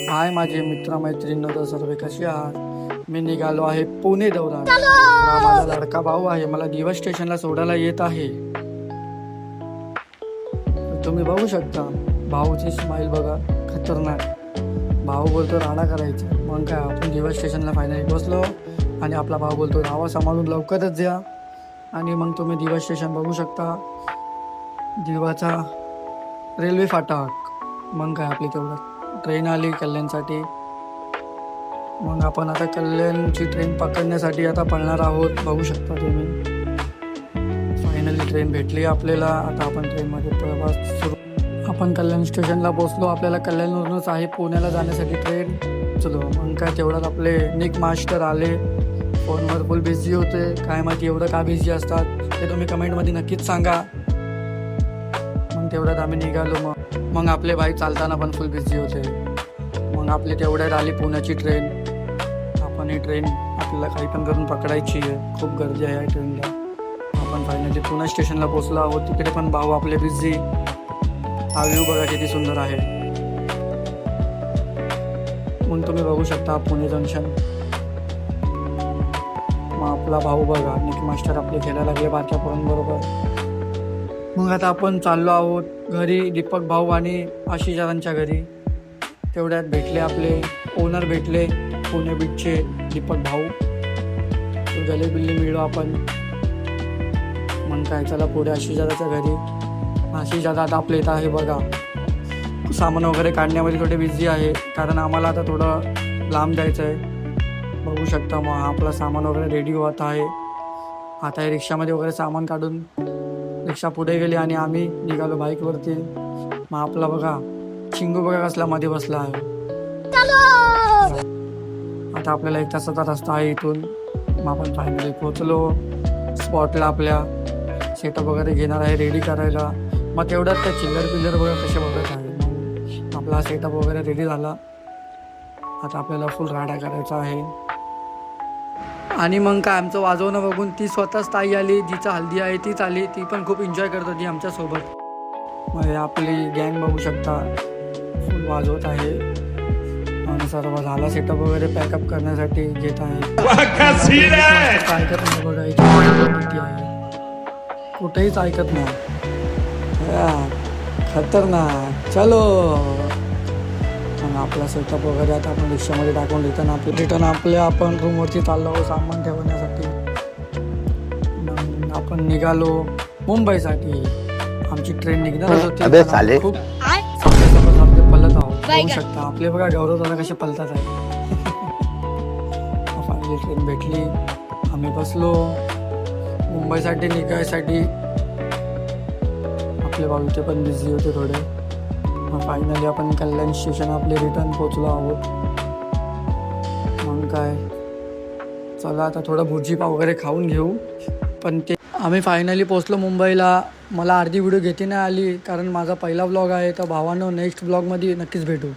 हाय माझे मित्रमैत्रिणी तर सर्व कसे आहात. मी निघालो आहे पुणे दौरा. हा माझा लाडका भाऊ आहे, मला दिवस स्टेशनला सोडायला येत आहे. तुम्ही बघू शकता भाऊची स्माईल बघा, खतरनाक. भाऊ बोलतो राडा करायचा. मग काय आपण दिवस स्टेशनला फायनली बसलो आणि आपला भाऊ बोलतो रावा सांभाळून लवकरच या. आणि मग तुम्ही दिवस स्टेशन बघू शकता, दिवाचा रेल्वे फाटक. मग काय आपली तेवढं ट्रेन आली कल्याणसाठी. मग आपण आता कल्याणची ट्रेन पकडण्यासाठी आता पळणार आहोत. बघू शकता तुम्ही फायनली ट्रेन भेटली आपल्याला. आता आपण ट्रेनमध्ये प्रवास सुरू. आपण कल्याण स्टेशनला पोहोचलो. आपल्याला कल्याणवरूनच आहे पुण्याला जाण्यासाठी ट्रेन. चलो मग काय तेवढ्यात आपले निक मास्टर आले. फोनवर फुल बिझी होते. काय माहिती एवढं का बिझी असतात ते तुम्ही कमेंटमध्ये नक्कीच सांगा. मग तेवढ्यात आम्ही निघालो. मग आपले भाई चालताना पण फुल बिझी होते. मग आपली तेवढ्यात आली पुण्याची ट्रेन. आपण ही ट्रेन आपल्याला काही पण करून पकडायची आहे. खूप गर्दी आहे या ट्रेनला. आपण फायनली पुणे स्टेशनला पोहोचलो आहोत. तिकडे पण भाऊ आपले बिझी. हा व्ह्यू बघा किती सुंदर आहे. मग तुम्ही बघू शकता पुणे जंक्शन. मग आपला भाऊ बघा निक मास्टर आपले खेळायला लागले बारक्या पोरांबरोबर. मग आता आपण चाललो आहोत घरी. दीपक भाऊ आणि आशिषदादांच्या घरी. तेवढ्यात भेटले आपले ओनर भेटले पुणे बीचचे दीपक भाऊ. गले बिल्ली मिळलो आपण. मग काय चला पुढे आशिषदादाच्या घरी. आशिषदादा आता आपल्या इथं आहे बघा. सामान वगैरे काढण्यामध्ये थोडे बिझी आहे, कारण आम्हाला आता थोडं लांब जायचं आहे. बघू शकता मग आपला सामान वगैरे रेडी होत आहे. आता हे रिक्षामध्ये वगैरे सामान काढून रिक्षा पुढे गेली आणि आम्ही निघालो बाईकवरती. मग आपला बघा चिंगू बघा कसला मध्ये बसला आहे. आता आपल्याला 1 तासाचा रस्ता आहे इथून. मग आपण फायनली पोहोचलो स्पॉटला. आपल्या सेटअप वगैरे घेणार आहे रेडी करायला. मग तेवढ्यात त्या चिल्लर बघा कसे बघत आहे. मग आपला सेटअप वगैरे रेडी झाला. आता आपल्याला फुल राडा करायचा आहे. आणि मग काय आमचं वाजवणं बघून ती स्वतःच ताई आली, जिचा हल्दी आहे तीच आली. ती पण खूप एन्जॉय करत होती आमच्यासोबत. मग आपली गँग बघू शकता फुल वाजवत आहे. आणि सर्व झाला सेटअप वगैरे पॅकअप करण्यासाठी घेत आहे. ऐकत नाही बघा किती आहे. कुठेहीच ऐकत नाही. खतरनाक. चलो मग आपला सेटअप वगैरे आता आपण रिक्षामध्ये टाकून रिटर्न आपल्या आपण रूमवरती चाललो सामान ठेवण्यासाठी. मग आपण निघालो मुंबईसाठी. आमची ट्रेन निघणारच होती. खूप पलत आहोत. बघू शकता आपले बघा गौरव दादा कसे पलतात आहे. फायनली ट्रेन भेटली. आम्ही बसलो मुंबईसाठी निघायसाठी. आपले भाऊ ते पण बिझी होते थोडे. मग फायनली आपण कल्याण स्टेशन आपले रिटर्न पोचलो आहोत. मग काय चला आता थोडं भुर्जीपाव वगैरे खाऊन घेऊ. पण ते आम्ही फायनली पोचलो मुंबईला. मला अर्धी व्हिडिओ घेती नाही आली, कारण माझा पहिला व्लॉग आहे. तर भावांनो नेक्स्ट व्लॉगमध्ये नक्कीच भेटू.